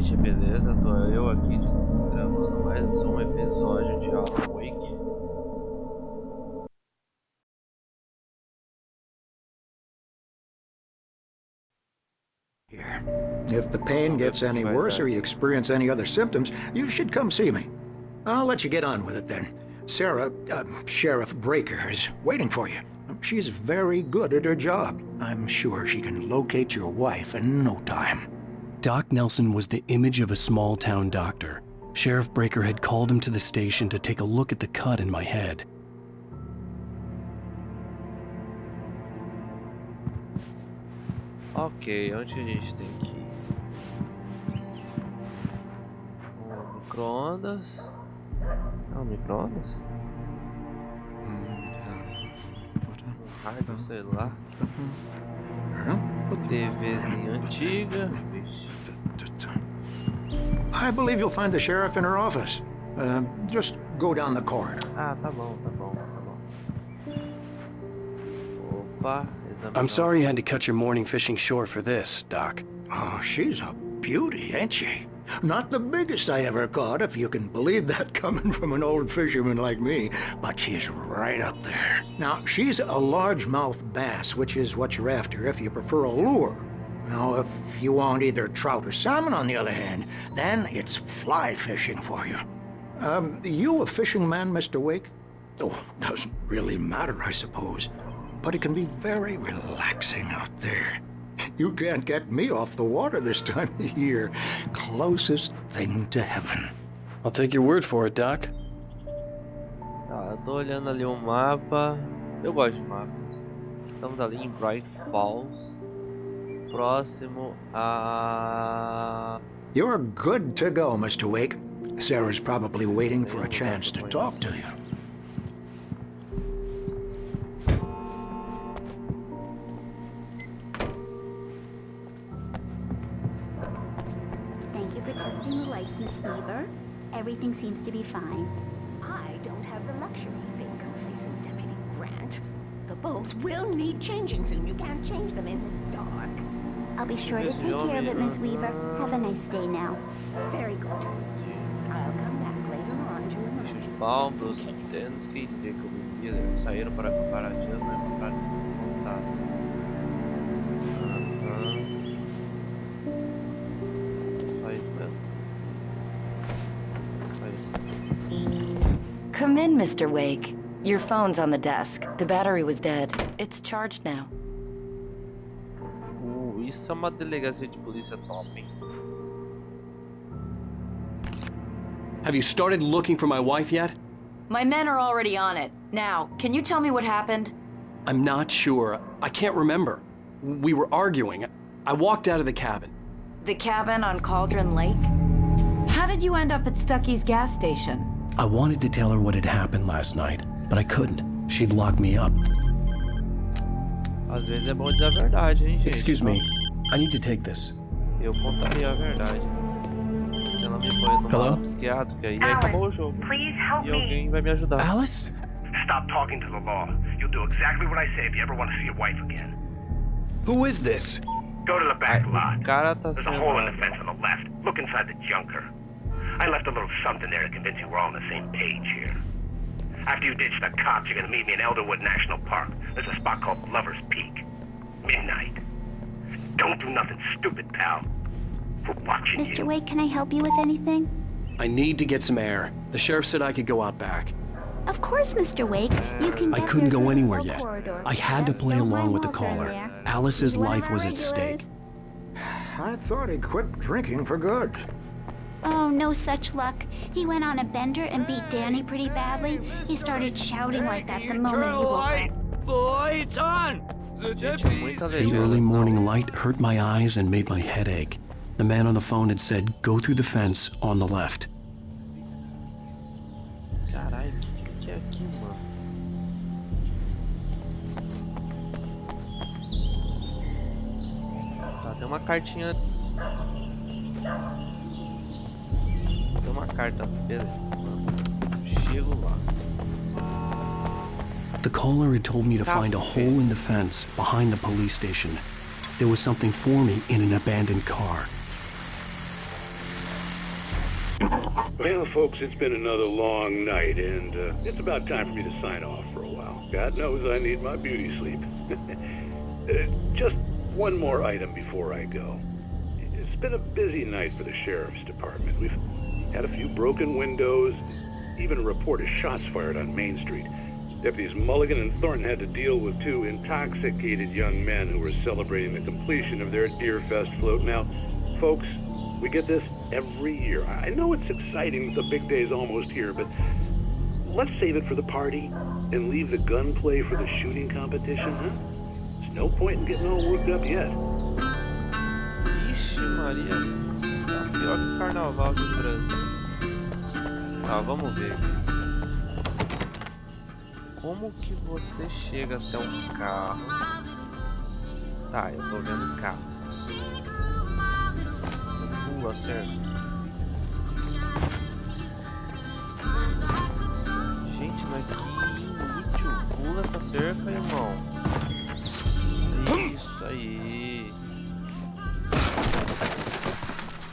gente, beleza? Tô eu aqui gravando mais um episódio de Alan Wake. Here. If the pain gets any worse or you experience any other symptoms, you should come see me. I'll let you get on with it then. Sarah, Sheriff Breaker, is waiting for you. She's very good at her job. I'm sure she can locate your wife in no time. Doc Nelson was the image of a small-town doctor. Sheriff Breaker had called him to the station to take a look at the cut in my head. Ok, onde a gente tem que ir? Micro-ondas. Não, micro-ondas? Rádio, sei lá. TVzinha antiga. Vixe. I believe you'll find the sheriff in her office. Just go down the corridor. Ah, tá bom. Opa, I'm sorry you had to cut your morning fishing short for this, Doc. Oh, she's a beauty, ain't she? Not the biggest I ever caught, if you can believe that coming from an old fisherman like me, but she's right up there. Now, she's a largemouth bass, which is what you're after if you prefer a lure. Now, if you want either trout or salmon, on the other hand, then it's fly fishing for you. You a fishing man, Mr. Wake? Oh, doesn't really matter, I suppose. But it can be very relaxing out there. You can't get me off the water this time of year. Closest thing to heaven. I'll take your word for it, Doc. Tá, eu tô olhando ali um mapa. Eu gosto de mapas. Estamos ali em Bright Falls. Próximo a... You're good to go, Mr. Wake. Sarah's probably waiting for a chance to talk to you. Miss Weaver. Everything seems to be fine. I don't have the luxury of being complacent, Deputy Grant. The bulbs will need changing soon. You can't change them in the dark. I'll be sure to take care of it, Miss Weaver. Have a nice day now. Very good. I'll come back later on to remind you. Baldos, temos que entender que o bebida saíram para comparativos, né? Para contar. Só isso mesmo. Come in, Mr. Wake. Your phone's on the desk. The battery was dead. It's charged now. Isso é uma delegacia de polícia top, hein? Have you started looking for my wife yet? My men are already on it. Now, can you tell me what happened? I'm not sure. I can't remember. We were arguing. I walked out of the cabin. The cabin on Cauldron Lake? How did you end up at Stucky's gas station? I wanted to tell her what had happened last night, but I couldn't. She'd lock me up. Às vezes é bom dizer a verdade, hein, gente? Excuse me. I need to take this. Eu contaria a verdade. Se ela me põe numa ala psiquiátrica e aí acabou o jogo. E alguém vai me ajudar. Alice? Stop talking to the law. You'll do exactly what I say if you ever want to see your wife again. Who is this? Go to the back lot. Cara tá There's a hole in the fence on the left. Look inside the junker. I left a little something there to convince you we're all on the same page here. After you ditch the cops, you're gonna meet me in Elderwood National Park. There's a spot called Lover's Peak. Midnight. Don't do nothing stupid, pal. We're watching you. Mr. Wake, can I help you with anything? I need to get some air. The sheriff said I could go out back. Of course, Mr. Wake. You can. I couldn't go anywhere yet. I had to play along with the caller. Alice's life was at stake. I thought he'd quit drinking for good. Oh, no such luck. He went on a bender and beat Danny pretty badly. He started shouting like that the moment he woke up. The light's on! The early morning light hurt my eyes and made my head ache. The man on the phone had said, go through the fence on the left. Caralho, que é aqui, mano? Tá, tem uma cartinha. Tem uma carta, beleza. Chego lá. The caller had told me to find a hole in the fence behind the police station. There was something for me in an abandoned car. Well, folks, it's been another long night, and it's about time for me to sign off for a while. God knows I need my beauty sleep. Just one more item before I go. It's been a busy night for the Sheriff's Department. We've had a few broken windows, even a report of shots fired on Main Street. Deputies Mulligan and Thornton had to deal with two intoxicated young men who were celebrating the completion of their Deer Fest float. Now, folks, we get this every year. I know it's exciting that the big day's almost here, but let's save it for the party and leave the gunplay for the shooting competition, huh? There's no point in getting all worked up yet. Ixi, Maria. Tá pior que o carnaval aqui no Brasil. Tá, vamos ver aqui. Como que você chega até um carro? Tá, eu tô vendo carro. Pula, certo? Gente, mas que inútil. Pula essa cerca, irmão. Isso aí.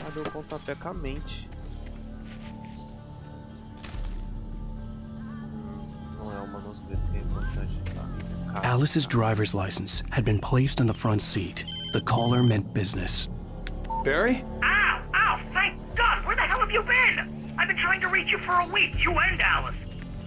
Ah, deu pontapé com a mente. Alice's driver's license had been placed on the front seat. The caller meant business. Barry? Ow! Ow! Thank God! Where the hell have you been? I've been trying to reach you for a week, you and Alice.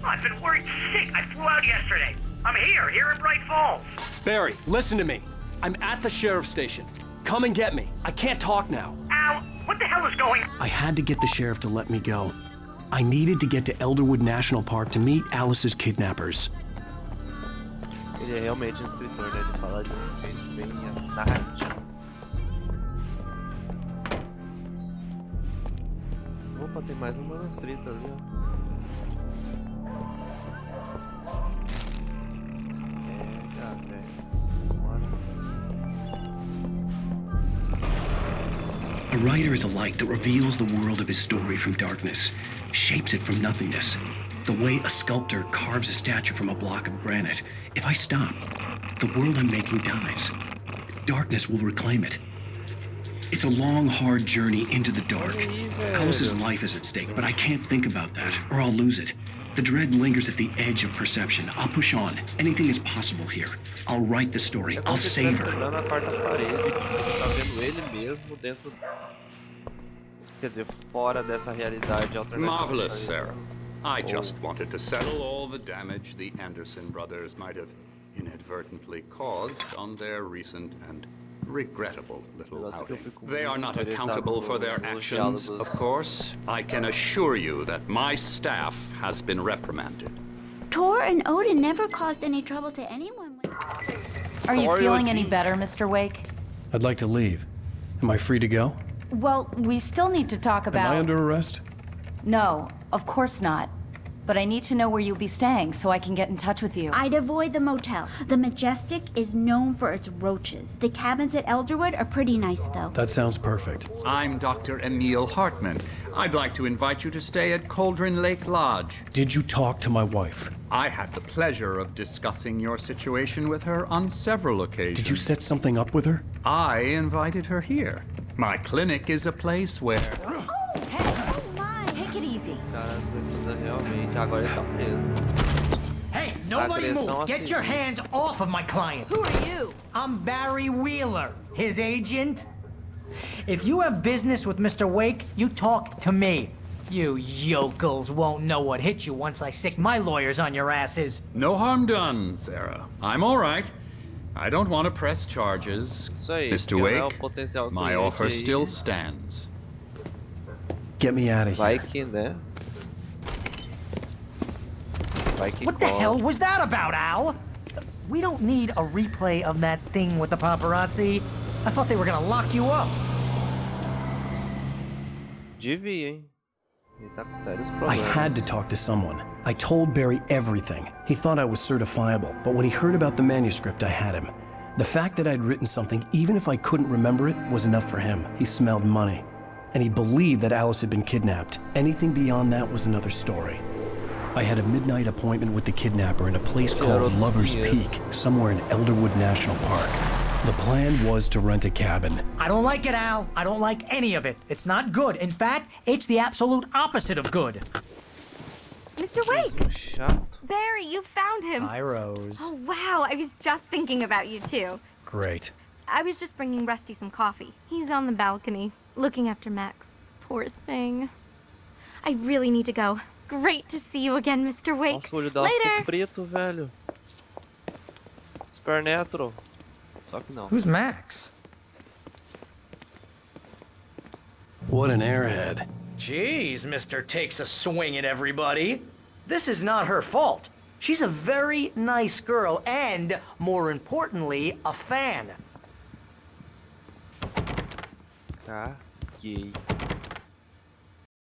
Oh, I've been worried sick. I flew out yesterday. I'm here in Bright Falls. Barry, listen to me. I'm at the sheriff's station. Come and get me. I can't talk now. Ow! What the hell is going on? I had to get the sheriff to let me go. I needed to get to Elderwood National Park to meet Alice's kidnappers. Ele é realmente um escritor, né? Ele fala de um jeito bem narrativo. Opa, tem mais um manuscrito ali, ó. Pega, velho. Bora. A writer is a light that reveals the world of his story from darkness, shapes it from nothingness. The way a sculptor carves a statue from a block of granite. If I stop, the world I'm making dies. Darkness will reclaim it. It's a long, hard journey into the dark. Alice's life is at stake, but I can't think about that, or I'll lose it. The dread lingers at the edge of perception. I'll push on. Anything is possible here. I'll write the story. I'll save her. Na quarta parede, tá vendo ele mesmo dentro, quer dizer, fora dessa realidade alternativa. Marvelous, Sarah. I just wanted to settle all the damage the Anderson brothers might have inadvertently caused on their recent and regrettable little outing. They are not accountable for their actions, of course. I can assure you that my staff has been reprimanded. Tor and Odin never caused any trouble to anyone. Are you feeling any better, Mr. Wake? I'd like to leave. Am I free to go? Well, we still need to talk about... Am I under arrest? No, of course not. But I need to know where you'll be staying so I can get in touch with you. I'd avoid the motel. The Majestic is known for its roaches. The cabins at Elderwood are pretty nice, though. That sounds perfect. I'm Dr. Emil Hartman. I'd like to invite you to stay at Cauldron Lake Lodge. Did you talk to my wife? I had the pleasure of discussing your situation with her on several occasions. Did you set something up with her? I invited her here. My clinic is a place where... Oh, hey! Oh my! Take it easy. Cara, precisa realmente. Agora ele tá preso. Hey, nobody move! Get your hands off of my client! Who are you? I'm Barry Wheeler, his agent. If you have business with Mr. Wake, you talk to me. You yokels won't know what hit you once I sick my lawyers on your asses. No harm done, Sarah. I'm all right. I don't want to press charges. Mr. Wake, my offer still stands. Get me out of here. Vai que, né? Vai que what the hell was that about, Al? We don't need a replay of that thing with the paparazzi. I thought they were gonna lock you up. Devia, hein? Ele tá com sérios I problemas. had to talk to someone. I told Barry everything. He thought I was certifiable, but when he heard about the manuscript, I had him. The fact that I'd written something, even if I couldn't remember it, was enough for him. He smelled money. And he believed that Alice had been kidnapped. Anything beyond that was another story. I had a midnight appointment with the kidnapper in a place called Lover's Peak, somewhere in Elderwood National Park. The plan was to rent a cabin. I don't like it, Al. I don't like any of it. It's not good. In fact, it's the absolute opposite of good. Mr. Wake! Chato. Barry, you found him. Hi, Rose. Oh, wow. I was just thinking about you, too. Great. I was just bringing Rusty some coffee. He's on the balcony, looking after Max. Poor thing. I really need to go. Great to see you again, Mr. Wake. Nossa, o olho dela ficou preto, velho. Supernatural. Só que não. Who's Max? What an airhead. Jeez, Mr. Takes a swing at everybody. This is not her fault. She's a very nice girl and, more importantly, a fan. Caguei.